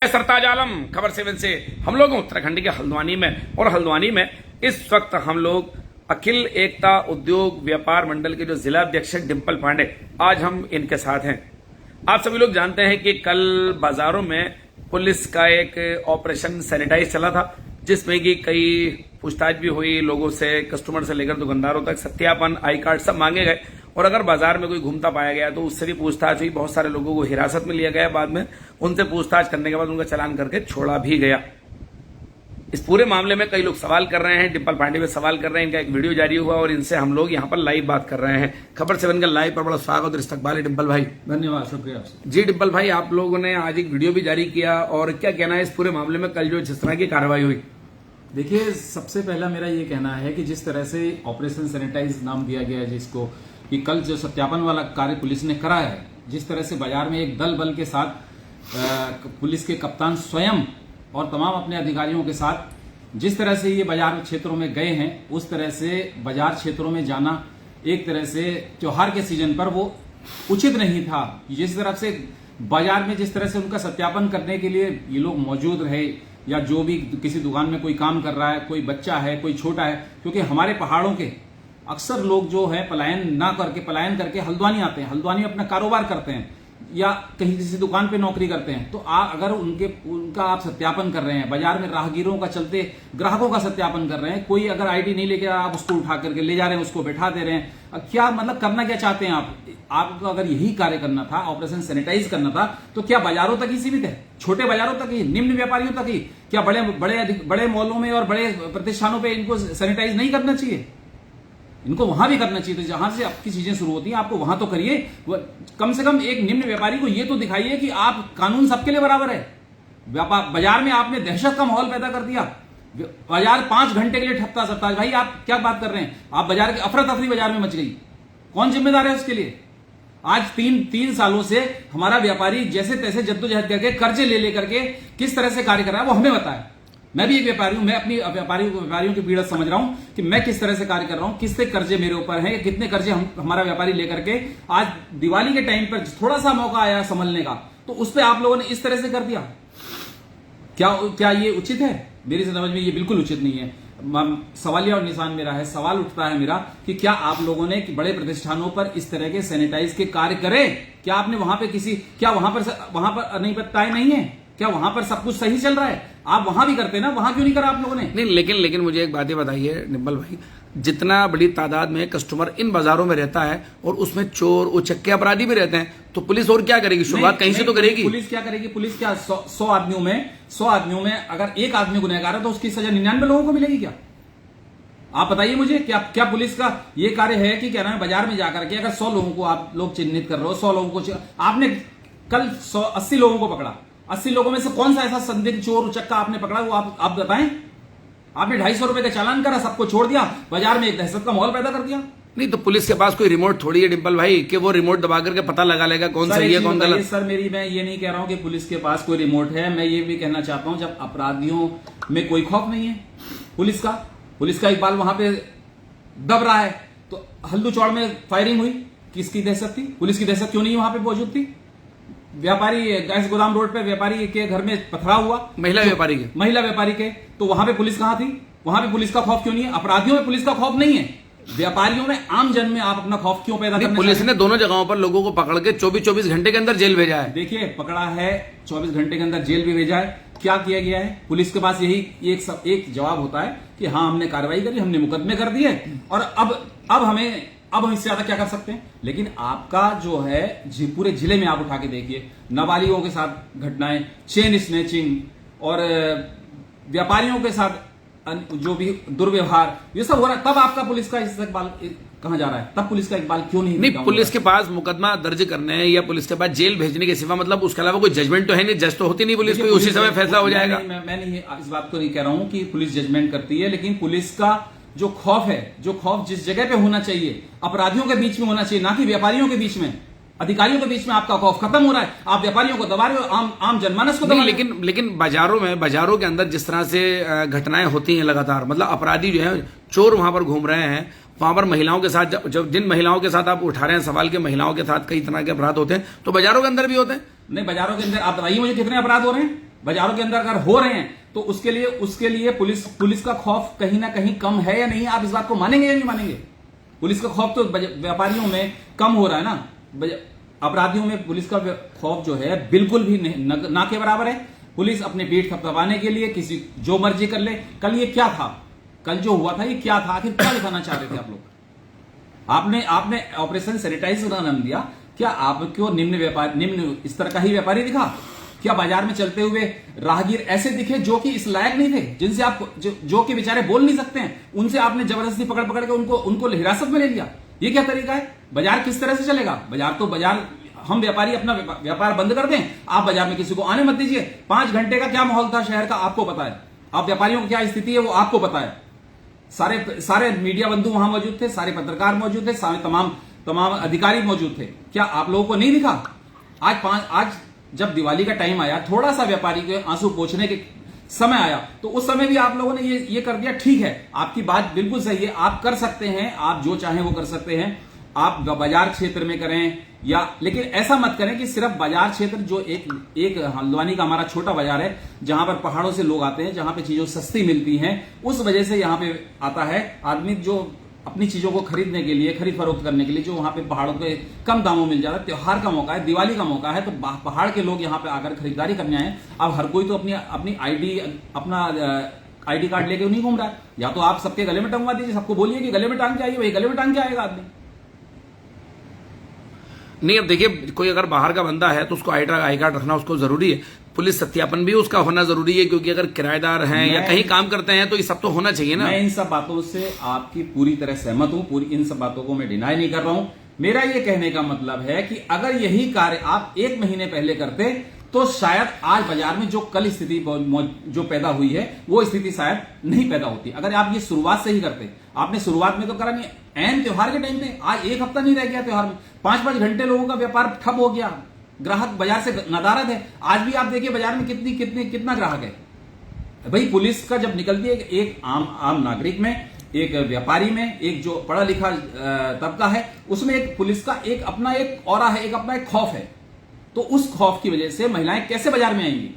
सरताज आलम खबर 7 से हम लोग उत्तराखंड के हल्द्वानी में, और हल्द्वानी में इस वक्त हम लोग अखिल एकता उद्योग व्यापार मंडल के जो जिला अध्यक्ष हैं डिम्पल पांडे, आज हम इनके साथ हैं। आप सभी लोग जानते हैं कि कल बाजारों में पुलिस का एक ऑपरेशन सैनिटाइज चला था, जिसमें कि कई पूछताछ भी हुई लोगों से, कस्टमर से लेकर दुकानदारों तक, सत्यापन, आई कार्ड सब मांगे गए। और अगर बाजार में कोई घूमता पाया गया तो उससे भी पूछताछ हुई। बहुत सारे लोगों को हिरासत में लिया गया, बाद में उनसे पूछताछ करने के बाद उनका चालान करके छोड़ा भी गया। इस पूरे मामले में कई लोग सवाल कर रहे हैं, डिम्पल पांडे भी सवाल कर रहे हैं। इनका एक वीडियो जारी हुआ और इनसे हम लोग यहाँ पर लाइव बात कर रहे हैं। खबर 7 का लाइव पर बड़ा स्वागत और इस्तकबाल है डिम्पल भाई। धन्यवाद, शुक्रिया आपसे। जी डिम्पल भाई, आप लोगों ने आज एक वीडियो भी जारी किया, और क्या कहना है इस पूरे मामले में कल जो जिस तरह की कार्रवाई हुई? देखिए, सबसे पहला मेरा ये कहना है कि जिस तरह से ऑपरेशन सैनिटाइज नाम दिया गया है जिसको, कि कल जो सत्यापन वाला कार्य पुलिस ने करा है, जिस तरह से बाजार में एक दल बल के साथ पुलिस के कप्तान स्वयं और तमाम अपने अधिकारियों के साथ जिस तरह से ये बाजार क्षेत्रों में गए हैं, उस तरह से बाजार क्षेत्रों में जाना एक तरह से त्योहार के सीजन पर वो उचित नहीं था। जिस तरह से बाजार में जिस तरह से उनका सत्यापन करने के लिए ये लोग मौजूद रहे, या जो भी किसी दुकान में कोई काम कर रहा है, कोई बच्चा है, कोई छोटा है, क्योंकि हमारे पहाड़ों के अक्सर लोग जो है पलायन करके हल्द्वानी आते हैं, हल्द्वानी अपना कारोबार करते हैं या कहीं किसी दुकान पे नौकरी करते हैं। तो अगर उनका आप सत्यापन कर रहे हैं, बाजार में राहगीरों का चलते ग्राहकों का सत्यापन कर रहे हैं, कोई अगर आईडी नहीं लेके आप उसको उठा करके ले जा रहे हैं, उसको बैठा दे रहे हैं, क्या मतलब करना क्या चाहते हैं आप? आपको अगर यही कार्य करना था, ऑपरेशन सैनिटाइज करना था, तो क्या बाजारों तक ही सीमित है? छोटे बाजारों तक ही, निम्न व्यापारियों तक ही? क्या बड़े मॉलों में और बड़े प्रतिष्ठानों पर इनको सैनिटाइज नहीं करना चाहिए? इनको वहां भी करना चाहिए। तो जहां से आपकी चीजें शुरू होती हैं, आपको वहां तो करिए। कम से कम एक निम्न व्यापारी को ये तो दिखाइए कि आप कानून सबके लिए बराबर है। बाजार में आपने दहशत का माहौल पैदा कर दिया। बाजार 5 घंटे के लिए ठप्पा। सरताज भाई, आप क्या बात कर रहे हैं? आप बाजार की अफरा तफरी बाजार में मच गई, कौन जिम्मेदार है उसके लिए? आज तीन सालों से हमारा व्यापारी जैसे तैसे जद्दोजहद करके कर्जे ले करके किस तरह से कार्य कर रहा है, वो हमें बताया। मैं भी एक व्यापारी हूं, मैं अपनी व्यापारियों की पीड़ा समझ रहा हूं कि मैं किस तरह से कार्य कर रहा हूं, कितने कर्जे मेरे ऊपर हैं, कितने कर्जे हमारा व्यापारी लेकर के आज दिवाली के टाइम पर थोड़ा सा मौका आया संभलने का, तो उस पर आप लोगों ने इस तरह से कर दिया। क्या ये उचित है? मेरी समझ में ये बिल्कुल उचित नहीं है। सवालिया और निशान मेरा है, सवाल उठता है मेरा कि क्या आप लोगों ने बड़े प्रतिष्ठानों पर इस तरह के सैनिटाइज के कार्य करे? क्या आपने वहां पे क्या वहां पर नहीं बताए नहीं है? क्या वहां पर सब कुछ सही चल रहा है? आप वहां भी करते ना, वहां क्यों नहीं करा आप लोगों ने? नहीं, लेकिन मुझे एक बात बताइए डिम्पल भाई, जितना बड़ी तादाद में कस्टमर इन बाजारों में रहता है और उसमें चोर उचक्के अपराधी भी रहते हैं, तो पुलिस और क्या करेगी? शुरुआत कहीं से तो करेगी। पुलिस क्या करेगी? पुलिस क्या 100 आदमियों में अगर एक आदमी गुनहगार है तो उसकी सजा 99 लोगों को मिलेगी क्या? आप बताइए मुझे, क्या पुलिस का ये कार्य है कि क्या नाम है, बाजार में जाकर के अगर 100 लोगों को आप लोग चिन्हित कर रहे हो, 100 लोगों को आपने कल 80 लोगों को पकड़ा, 80 लोगों में से कौन सा ऐसा संदिग्ध चोर उचक्का आपने पकड़ा, वो आप बताएं। आपने 250 रुपए का चालान करा, सबको छोड़ दिया, बाजार में एक दहशत का माहौल पैदा कर दिया। नहीं तो पुलिस के पास कोई रिमोट थोड़ी है डिम्पल भाई कि वो रिमोट दबा करके पता लगा लेगा कौन सही है कौन गलत। सर मैं ये नहीं कह रहा हूं कि पुलिस के पास कोई रिमोट है। मैं ये भी कहना चाहता हूं, जब अपराधियों में कोई खौफ नहीं है पुलिस का इकबाल वहां पे दब रहा है, तो हल्दू चौड़ में फायरिंग हुई, किसकी दहशत थी? पुलिस की दहशत क्यों नहीं वहां पे मौजूद थी? व्यापारी गैस गोदाम रोड पे व्यापारी के घर में पथराव हुआ, महिला व्यापारी के, तो वहां पे पुलिस कहां थी? वहां पे पुलिस का खौफ क्यों नहीं है? अपराधियों में पुलिस का खौफ नहीं है, व्यापारियों में, आम जन में आप अपना खौफ क्यों पैदा करना? पुलिस ने दोनों जगहों पर लोगों को पकड़ के 24 घंटे के अंदर जेल भेजा है। देखिए, पकड़ा है, 24 घंटे के अंदर जेल भी भेजा है। क्या किया गया है? पुलिस के पास यही एक जवाब होता है कि हाँ, हमने कार्रवाई करी, हमने मुकदमे कर दिए, और अब हम इससे ज्यादा क्या कर सकते हैं? लेकिन आपका जो है पूरे जिले में आप उठा के देखिए, नाबालिगों के साथ घटनाएं, चेन स्नैचिंग, और व्यापारियों के साथ जो भी दुर्व्यवहार, ये सब हो रहा है। तब आपका पुलिस का इकबाल कहां जा रहा है? तब पुलिस का इकबाल क्यों नहीं? पुलिस के पास मुकदमा दर्ज करने या पुलिस के पास जेल भेजने के सिवा मतलब उसके अलावा कोई जजमेंट तो है नहीं, जज तो होती नहीं पुलिस, कोई उसी समय फैसला हो जाएगा। मैं नहीं इस बात को नहीं कह रहा हूं कि पुलिस जजमेंट करती है, लेकिन पुलिस का जो खौफ जिस जगह पे होना चाहिए, अपराधियों के बीच में होना चाहिए, ना कि व्यापारियों के बीच में, अधिकारियों के बीच में आपका खौफ खत्म हो रहा है। आप व्यापारियों को दबा रहे हो, आम जनमानस को दबा रहे हो। लेकिन बाजारों के अंदर जिस तरह से घटनाएं होती हैं लगातार, मतलब अपराधी जो है, चोर वहां पर घूम रहे हैं, वहां पर महिलाओं के साथ, जब जिन महिलाओं के साथ आप उठा रहे हैं सवाल के, महिलाओं के साथ कई तरह के अपराध होते हैं, तो बाजारों के अंदर भी होते हैं। नहीं, बाजारों के अंदर आप बताइए मुझे कितने अपराध हो रहे हैं? बाजारों के अंदर अगर हो रहे हैं तो उसके लिए पुलिस का खौफ कहीं ना कहीं कम है या नहीं? आप इस बात को मानेंगे या नहीं मानेंगे? पुलिस का खौफ तो व्यापारियों में कम हो रहा है ना, अपराधियों में पुलिस का खौफ जो है बिल्कुल भी ना के बराबर है। पुलिस अपने पीठ थपथपाने के लिए किसी जो मर्जी कर ले। कल ये क्या था? कल जो हुआ था ये क्या था? आखिर क्या दिखाना चाह रहे थे आप लोग? आपने ऑपरेशन सैनिटाइज का नाम दिया, क्या आपको निम्न स्तर का ही व्यापारी दिखा? क्या बाजार में चलते हुए राहगीर ऐसे दिखे जो कि इस लायक नहीं थे, जिनसे आप जो कि बेचारे बोल नहीं सकते हैं, उनसे आपने जबरदस्ती पकड़ के उनको हिरासत में ले लिया? ये क्या तरीका है? बाजार किस तरह से चलेगा? बाजार हम व्यापारी अपना व्यापार बंद कर दें, आप बाजार में किसी को आने मत दीजिए। 5 घंटे का क्या माहौल था शहर का आपको पता है, आप व्यापारियों की क्या स्थिति है वो आपको पता है। सारे मीडिया बंधु वहां मौजूद थे, सारे पत्रकार मौजूद थे, सारे तमाम अधिकारी मौजूद थे। क्या आप लोगों को नहीं दिखा? आज जब दिवाली का टाइम आया, थोड़ा सा व्यापारी के आंसू पोंछने के समय आया, तो उस समय भी आप लोगों ने ये कर दिया। ठीक है, आपकी बात बिल्कुल सही है, आप कर सकते हैं, आप जो चाहें वो कर सकते हैं, आप बाजार क्षेत्र में करें लेकिन ऐसा मत करें कि सिर्फ बाजार क्षेत्र जो एक हल्द्वानी का हमारा छोटा बाजार है, जहां पर पहाड़ों से लोग आते हैं, जहां पे चीजों सस्ती मिलती हैं, उस वजह से यहां पे आता है आदमी जो अपनी चीजों को खरीदने के लिए, खरीद फरोख्त करने के लिए, जो वहां पे पहाड़ों पे कम दामों मिल जाता है। त्योहार का मौका है, दिवाली का मौका है, तो पहाड़ के लोग यहां पे आकर खरीदारी करने आए। अब हर कोई तो अपनी आईडी कार्ड लेके नहीं घूम रहा है। या तो आप सबके गले में टंगवा दीजिए, सबको बोलिए कि गले में टांग के आइए, वही गले में टांग के आएगा आदमी। नहीं, अब देखिए, कोई अगर बाहर का बंदा है तो उसको आई कार्ड रखना उसको जरूरी है, पुलिस सत्यापन भी उसका होना जरूरी है, क्योंकि अगर किराएदार हैं या कहीं काम करते हैं तो ये सब तो होना चाहिए ना। मैं इन सब बातों से आपकी पूरी तरह सहमत हूं, इन सब बातों को मैं डिनाई नहीं कर रहा हूं। मेरा ये कहने का मतलब है कि अगर यही कार्य आप 1 महीने पहले करते तो शायद आज बाजार में जो कल स्थिति जो पैदा हुई है वो स्थिति शायद नहीं पैदा होती। अगर आप ये शुरुआत से ही करते, आपने शुरुआत में तो करा नहीं, एन त्योहार के टाइम पे, आज 1 हफ्ता नहीं रह गया त्योहार में, 5-5 घंटे लोगों का व्यापार ठप हो गया, ग्राहक बाजार से नदारद है। आज भी आप देखिए बाजार में कितना ग्राहक है। भाई पुलिस का जब निकलती है एक आम नागरिक में, एक व्यापारी में, एक जो पढ़ा लिखा तबका है, उसमें एक पुलिस का एक अपना एक ऑरा है, एक अपना एक खौफ है। तो उस खौफ की वजह से महिलाएं कैसे बाजार में आएंगी?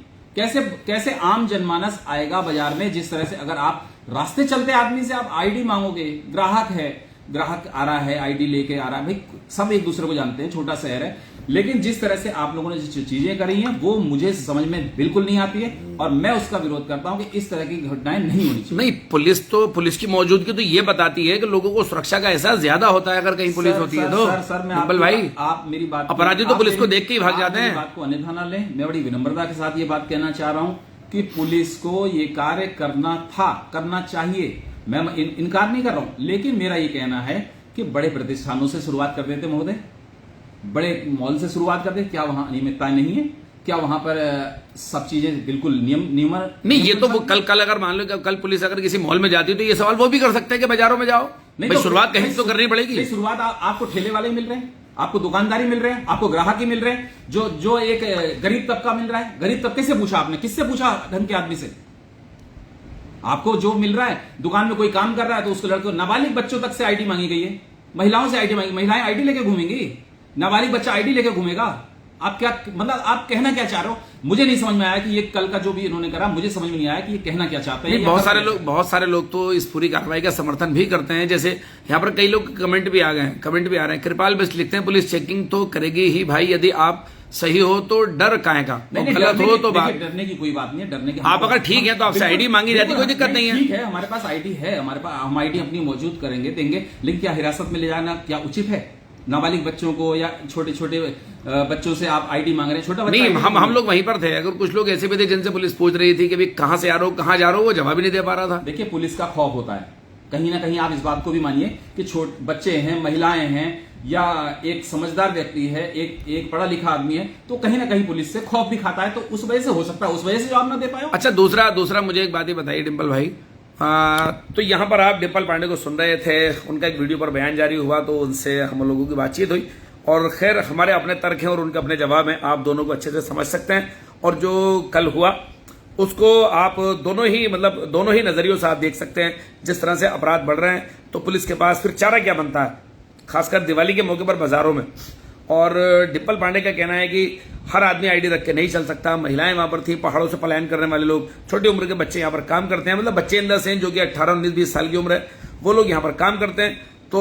कैसे आम जनमानस आएगा बाजार में? जिस तरह से अगर आप रास्ते चलते आदमी से आप आईडी मांगोगे, ग्राहक आ रहा है, आईडी लेके आ रहा है, भाई सब एक दूसरे को जानते हैं, छोटा शहर है। लेकिन जिस तरह से आप लोगों ने जो चीजें करी हैं वो मुझे समझ में बिल्कुल नहीं आती है, और मैं उसका विरोध करता हूं कि इस तरह की घटनाएं नहीं होनी चाहिए। नहीं, पुलिस की मौजूदगी तो ये बताती है कि लोगों को सुरक्षा का एहसास ज्यादा होता है अगर कहीं पुलिस होती है तो। सर मैं आप मेरी बात, अपराधी तो पुलिस को देख के ही भाग जाते हैं। बात को अन्यथा ना लें, मैं बड़ी विनम्रता के साथ ये बात कहना चाह रहा हूं कि पुलिस को ये कार्य करना चाहिए। मैं इनकार नहीं कर रहा हूं, लेकिन मेरा ये कहना है कि बड़े प्रतिष्ठानों से शुरुआत कर देते महोदय, बड़े मॉल से शुरुआत करते। क्या वहां अनियमितताएं नहीं है? क्या वहां पर सब चीजें बिल्कुल नियम नहीं? ये तो वो कल अगर मान लो कि कल पुलिस अगर किसी मॉल में जाती है तो ये सवाल वो भी कर सकते हैं कि बाजारों में जाओ। नहीं, तो शुरुआत कहीं तो करनी पड़ेगी। शुरुआत आपको ठेले वाले मिल रहे हैं, आपको दुकानदारी मिल रहे हैं, आपको ग्राहक ही मिल रहे हैं, जो एक गरीब तबका मिल रहा है। गरीब तबके से पूछा आपने? किससे पूछा? ढंग के आदमी से। आपको जो मिल रहा है, दुकान में कोई काम कर रहा है तो उसको लड़कों, नाबालिग बच्चों तक से आईडी मांगी गई है, महिलाओं से आईडी मांगी। महिलाएं आईडी लेके घूमेंगी, नाबालिग बच्चा आईडी लेके घूमेगा? आप क्या मतलब आप कहना क्या चाह रहे हो? मुझे नहीं समझ में आया कि ये कल का जो भी इन्होंने करा, मुझे समझ में नहीं आया कि ये कहना क्या चाहते हैं। बहुत सारे लोग तो इस पूरी कार्रवाई का समर्थन भी करते हैं। जैसे यहाँ पर कई लोग कमेंट भी आ रहे हैं। कृपाल बस लिखते हैं, पुलिस चेकिंग तो करेगी ही भाई, यदि आप सही हो तो डर काहे का, गलत हो तो बात। डरने की कोई बात नहीं है, डरने की आप अगर ठीक है तो आपसे आईडी मांगी जाती, कोई दिक्कत नहीं है। ठीक है, हमारे पास आईडी है, हमारे पास हम आईडी अपनी मौजूद करेंगे, देंगे। लेकिन क्या हिरासत में ले जाना क्या उचित है? नाबालिग बच्चों को या छोटे बच्चों से आप आईडी मांग रहे हैं? छोटा नहीं, हम लोग वहीं पर थे। अगर कुछ लोग ऐसे भी थे जिनसे पुलिस पूछ रही थी कि भाई कहां से आ रहे हो, कहां जा रहे हो, वो जवाब ही नहीं दे पा रहा था। देखिए, पुलिस का खौफ होता है कहीं ना कहीं। आप इस बात को भी मानिए कि बच्चे हैं, महिलाएं हैं, या एक समझदार व्यक्ति है, एक पढ़ा लिखा आदमी है, तो कहीं ना कहीं पुलिस से खौफ भी खाता है। तो उस वजह से हो सकता है, उस वजह से जवाब ना दे पाए। अच्छा, दूसरा मुझे एक बात ही बताइए डिम्पल भाई, तो यहाँ पर आप डिम्पल पांडे को सुन रहे थे, उनका एक वीडियो पर बयान जारी हुआ, तो उनसे हम लोगों की बातचीत हुई, और खैर हमारे अपने तर्क हैं और उनके अपने जवाब हैं, आप दोनों को अच्छे से समझ सकते हैं। और जो कल हुआ उसको आप दोनों ही नजरियों से आप देख सकते हैं। जिस तरह से अपराध बढ़ रहे हैं तो पुलिस के पास फिर चारा क्या बनता है, खासकर दिवाली के मौके पर बाजारों में। और डिम्पल पांडे का कहना है कि हर आदमी आईडी रख के नहीं चल सकता। महिलाएं वहां पर थी, पहाड़ों से पलायन करने वाले लोग, छोटी उम्र के बच्चे यहाँ पर काम करते हैं, मतलब बच्चे इन द सेंस जो कि 18, 19, 20 साल की उम्र है, वो लोग यहाँ पर काम करते हैं। तो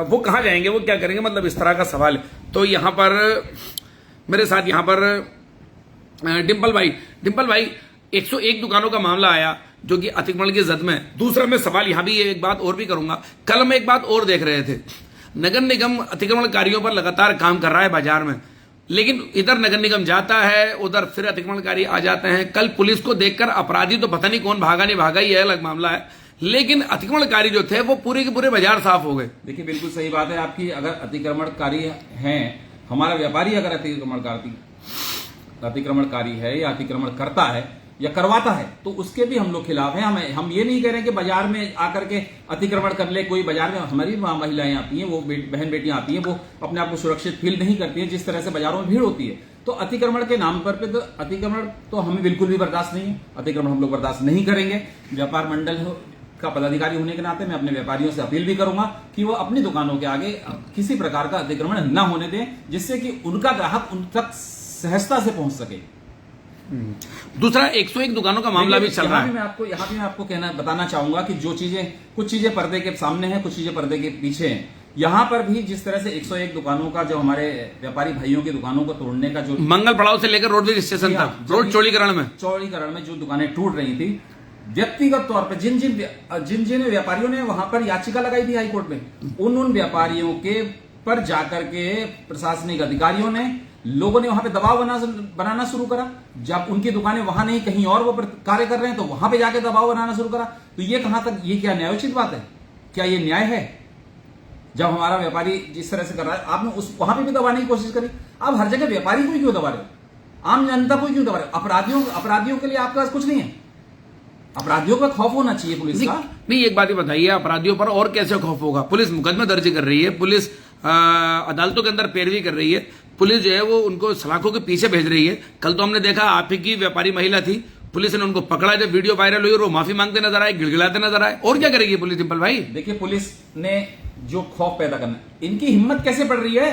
वो कहाँ जाएंगे, वो क्या करेंगे, मतलब इस तरह का सवाल है। तो यहाँ पर मेरे साथ यहाँ पर डिम्पल भाई 101 दुकानों का मामला आया जो कि अतिक्रमण की जद में। दूसरा मैं सवाल यहाँ भी एक बात और भी करूंगा, कल हम एक बात और देख रहे थे, नगर निगम अतिक्रमणकारियों पर लगातार काम कर रहा है बाजार में, लेकिन इधर नगर निगम जाता है, उधर फिर अतिक्रमणकारी आ जाते हैं। कल पुलिस को देखकर अपराधी तो पता नहीं कौन भागा नहीं भागा, ये अलग मामला है, लेकिन अतिक्रमणकारी जो थे वो पूरे के पूरे बाजार साफ हो गए। देखिए बिल्कुल सही बात है आपकी। अगर अतिक्रमणकारी हैं, हमारा व्यापारी अगर अतिक्रमणकारी है या अतिक्रमण करता है या करवाता है तो उसके भी हम लोग खिलाफ हैं। हम ये नहीं कह रहे कि बाजार में आकर के अतिक्रमण कर ले कोई। बाजार में हमारी महिलाएं आती हैं, वो बहन बेटियां आती हैं, वो अपने आप को सुरक्षित फील नहीं करती हैं जिस तरह से बाजारों में भीड़ होती है। तो अतिक्रमण के नाम पर तो अतिक्रमण तो हमें बिल्कुल भी बर्दाश्त नहीं है। अतिक्रमण हम लोग बर्दाश्त नहीं करेंगे। व्यापार मंडल का पदाधिकारी होने के नाते मैं अपने व्यापारियों से अपील भी करूंगा कि वो अपनी दुकानों के आगे किसी प्रकार का अतिक्रमण न होने दें, जिससे कि उनका ग्राहक उन तक सहजता से पहुंच सके। दूसरा 101 दुकानों का मामला भी चल रहा है। यहाँ भी मैं आपको बताना चाहूंगा कि कुछ चीजें पर्दे के सामने हैं, कुछ चीजें पर्दे के पीछे हैं। यहाँ पर भी जिस तरह से 101 दुकानों का जो हमारे व्यापारी भाइयों की दुकानों को तोड़ने का जो मंगल पड़ाव से लेकर रोडवेज स्टेशन तक, रोड चौड़ीकरण में जो दुकानें टूट रही थी, व्यक्तिगत तौर पर जिन जिन व्यापारियों ने वहां पर याचिका लगाई थी हाईकोर्ट में, उन व्यापारियों के पर जाकर के प्रशासनिक अधिकारियों ने, लोगों ने वहां पे दबाव बनाना शुरू करा। जब उनकी दुकानें वहां नहीं कहीं और वो कार्य कर रहे हैं तो वहां पे जाके दबाव बनाना शुरू करा। तो ये कहां तक, ये क्या न्यायोचित बात है? क्या ये न्याय है? जब हमारा व्यापारी जिस तरह से कर रहा है, आपने वहां पे भी दबाने की कोशिश करी। आप हर जगह व्यापारी को क्यों दबा रहे हो? आम जनता को क्यों दबा रहे हो? अपराधियों के लिए आपके पास कुछ नहीं है। अपराधियों का खौफ होना चाहिए पुलिस का। नहीं, एक बात ही बताइए, अपराधियों पर और कैसे खौफ होगा? पुलिस मुकदमा दर्ज कर रही है, पुलिस अदालतों के अंदर पैरवी कर रही है, पुलिस जो है वो उनको सलाखों के पीछे भेज रही है। कल तो हमने देखा आप ही की व्यापारी महिला थी, पुलिस ने उनको पकड़ा, जब वीडियो वायरल हुई और वो माफी मांगते नजर आए, गिड़गिड़ाते नजर आए। और क्या करेगी पुलिस डिम्पल भाई? देखिए पुलिस ने जो खौफ पैदा करना, इनकी हिम्मत कैसे बढ़ रही है?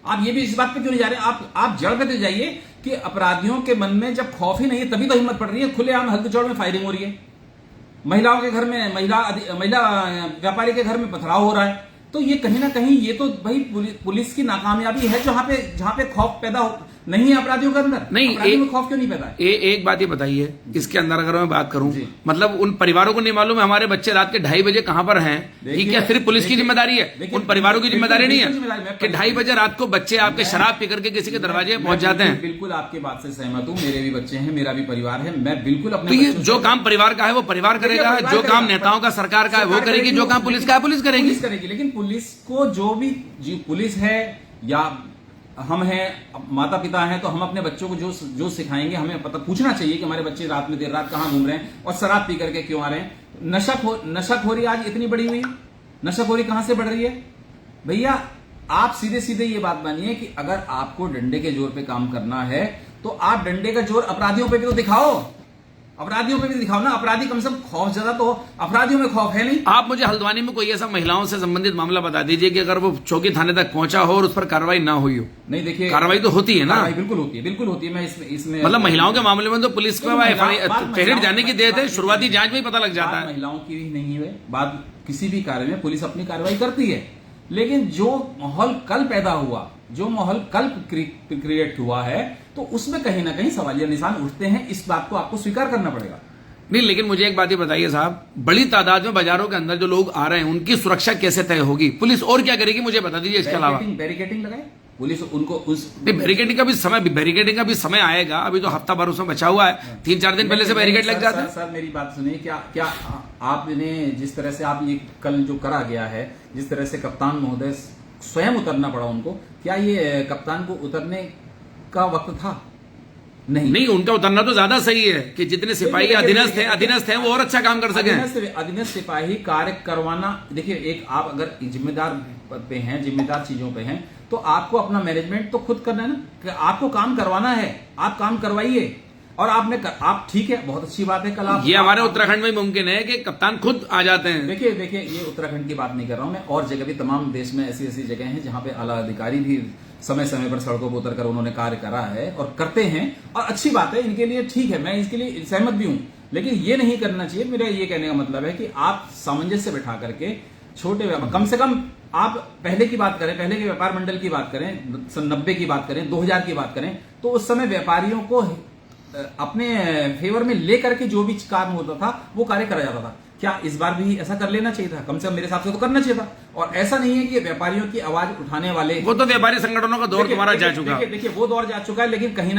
आप ये भी इस बात पे क्यों नहीं जा रहे? आप जड़ पे तो जाइए कि अपराधियों के मन में जब खौफ ही नहीं है तभी तो हिम्मत पड़ रही है। खुलेआम हल्के में फायरिंग हो रही है, महिलाओं के घर में, महिला व्यापारी के घर में पथराव हो रहा है। तो ये कहीं ना कहीं ये तो भाई पुलिस की नाकामयाबी है, जहां पे खौफ पैदा नहीं है अपराधियों के अंदर। नहीं, अपराधियों में खौफ क्यों नहीं पैदा है? एक बात ये बताइए, इसके अंदर अगर मैं बात करूं, मतलब उन परिवारों को नहीं मालूम है हमारे बच्चे रात के 2:30 बजे कहां पर हैं? ये क्या सिर्फ पुलिस की जिम्मेदारी है? उन परिवारों की जिम्मेदारी नहीं है कि 2:30 बजे रात को बच्चे आपके शराब पी करके किसी के दरवाजे पहुंच जाते हैं? बिल्कुल आपकी बात से सहमत हूं। मेरे भी बच्चे हैं, मेरा भी परिवार है, मैं बिल्कुल अपने। तो ये जो काम परिवार का है वो परिवार करेगा, जो काम नेताओं का, सरकार का है वो करेगी, जो काम पुलिस का है पुलिस करेगी। लेकिन पुलिस को जो भी पुलिस है या हम हैं, माता पिता हैं, तो हम अपने बच्चों को जो सिखाएंगे, हमें पूछना चाहिए कि हमारे बच्चे रात में देर रात कहां घूम रहे हैं और शराब पी करके क्यों आ रहे हैं। नशाखोरी आज इतनी बढ़ी हुई है, नशाखोरी कहां से बढ़ रही है? भैया आप सीधे सीधे ये बात मानिए कि अगर आपको डंडे के जोर पे काम करना है तो आप डंडे का जोर अपराधियों पे भी तो दिखाओ। अपराधियों पे भी दिखाओ ना। अपराधी कम से कम खौफ ज्यादा तो, अपराधियों में खौफ है नहीं। आप मुझे हल्द्वानी में कोई ऐसा महिलाओं से संबंधित मामला बता दीजिए कि अगर वो चौकी थाने तक पहुंचा हो और उस पर कार्रवाई ना हुई हो। नहीं देखिए, कार्रवाई तो होती है ना। बिल्कुल होती है, बिल्कुल होती है। मैं इसमें मतलब महिलाओं के मामले में तो पुलिस को पहरेट जाने की देते हैं, शुरुआती जांच में ही पता लग जाता है। महिलाओं की भी नहीं है बात, किसी भी कार्य में पुलिस अपनी कार्रवाई करती है, लेकिन जो माहौल कल पैदा हुआ, जो माहौल कल क्रिएट हुआ है, तो उसमें कहीं ना कहीं सवालिया निशान उठते हैं। इस बात को आपको स्वीकार करना पड़ेगा। नहीं, लेकिन मुझे एक बात ही बताइए साहब, बड़ी तादाद में बाजारों के अंदर जो लोग आ रहे हैं उनकी सुरक्षा कैसे तय होगी? पुलिस और क्या करेगी मुझे बता दीजिए इसके अलावा। बैरिकेडिंग लगाए पुलिस उनको बैरिकेडिंग का भी समय आएगा। अभी तो हफ्ता भर उसमें बचा हुआ है, 3-4 दिन पहले से बैरिकेड लग जाता है। सर मेरी बात सुनिए, क्या आपने जिस तरह से आप ये कल जो करा गया है, जिस तरह से कप्तान महोदय स्वयं उतरना पड़ा उनको, क्या ये कप्तान को उतरने का वक्त था? नहीं, उनका उतरना तो ज्यादा सही है कि जितने सिपाही अधीनस्थ हैं वो और अच्छा काम कर सके। अधीनस्थ सिपाही कार्य करवाना, देखिए एक आप अगर जिम्मेदार पे हैं, जिम्मेदार चीजों पे हैं, तो आपको अपना मैनेजमेंट तो खुद करना है ना। कि आपको काम करवाना है, आप काम करवाइए। और आप ठीक है, बहुत अच्छी बात है। कल आप ये हमारे उत्तराखंड में मुमकिन है कि कप्तान खुद आ जाते हैं। देखिए ये उत्तराखंड की बात नहीं कर रहा हूं मैं, और जगह भी तमाम देश में ऐसी ऐसी जगह हैं जहां पे आला अधिकारी भी समय समय पर सड़कों पर उतरकर उन्होंने कार्य करा है और करते हैं, और अच्छी बात है, इनके लिए ठीक है, मैं इसके लिए सहमत भी हूं। लेकिन ये नहीं करना चाहिए। मेरा ये कहने का मतलब है कि आप सामंजस्य बैठा करके छोटे व्यापार, कम से कम आप पहले की बात करें, पहले के व्यापार मंडल की बात करें, सन 90 की बात करें, 2000 की बात करें, तो उस समय व्यापारियों को अपने फेवर में लेकर के जो भी काम होता था वो कार्य करा जाता था। क्या इस बार भी ऐसा कर लेना चाहिए था? कम से कम मेरे हिसाब से तो करना चाहिए था। और ऐसा नहीं है कि व्यापारियों की आवाज उठाने वाले, वो तो व्यापारी संगठनों का दौर तुम्हारा जा चुका है। देखिए वो दौर जा चुका है, लेकिन कहीं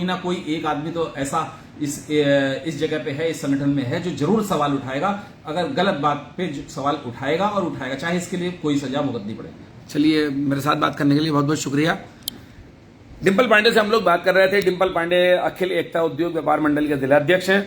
ना कोई एक आदमी तो ऐसा इस जगह पे है, इस संगठन में है, जो जरूर सवाल उठाएगा, अगर गलत बात पे सवाल उठाएगा, और उठाएगा चाहे इसके लिए कोई सजा भुगतनी पड़े। चलिए, मेरे साथ बात करने के लिए बहुत बहुत शुक्रिया। डिंपल पांडे से हम लोग बात कर रहे थे। डिंपल पांडे अखिल एकता उद्योग व्यापार मंडल के जिला अध्यक्ष हैं।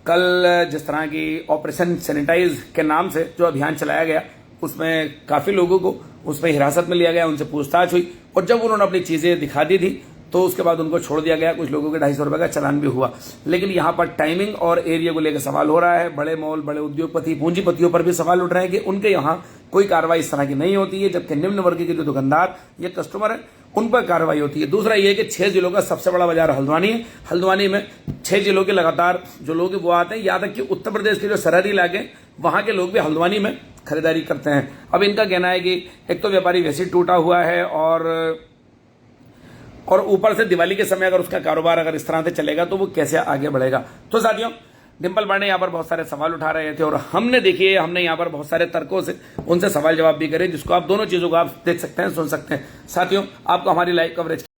कल जिस तरह की ऑपरेशन सैनिटाइज के नाम से जो अभियान चलाया गया, उसमें काफी लोगों को उसमें हिरासत में लिया गया, उनसे पूछताछ हुई, और जब उन्होंने अपनी चीजें दिखा दी थी तो उसके बाद उनको छोड़ दिया गया। कुछ लोगों के 250 रुपए का चालान भी हुआ। लेकिन यहाँ पर टाइमिंग और एरिया को लेकर सवाल हो रहा है। बड़े मॉल, बड़े उद्योगपति, पूंजीपतियों पर भी सवाल उठ रहे हैं कि उनके यहाँ कोई कार्रवाई इस तरह की नहीं होती है, जबकि निम्न वर्ग के जो दुकानदार या कस्टमर है उन पर कार्रवाई होती है। दूसरा ये कि 6 जिलों का सबसे बड़ा बाजार हल्द्वानी है। हल्द्वानी में 6 जिलों के लगातार जो लोग वो आते हैं, यहाँ तक कि उत्तर प्रदेश के जो सरहदी इलाके वहां के लोग भी हल्द्वानी में खरीदारी करते हैं। अब इनका कहना है कि एक तो व्यापारी वैसे टूटा हुआ है, और ऊपर से दिवाली के समय अगर उसका कारोबार अगर इस तरह से चलेगा तो वो कैसे आगे बढ़ेगा। तो साथियों, डिंपल पांडे यहाँ पर बहुत सारे सवाल उठा रहे थे, और हमने यहाँ पर बहुत सारे तर्कों से उनसे सवाल जवाब भी करे, जिसको आप दोनों चीजों को आप देख सकते हैं, सुन सकते हैं। साथियों, आपको हमारी लाइव कवरेज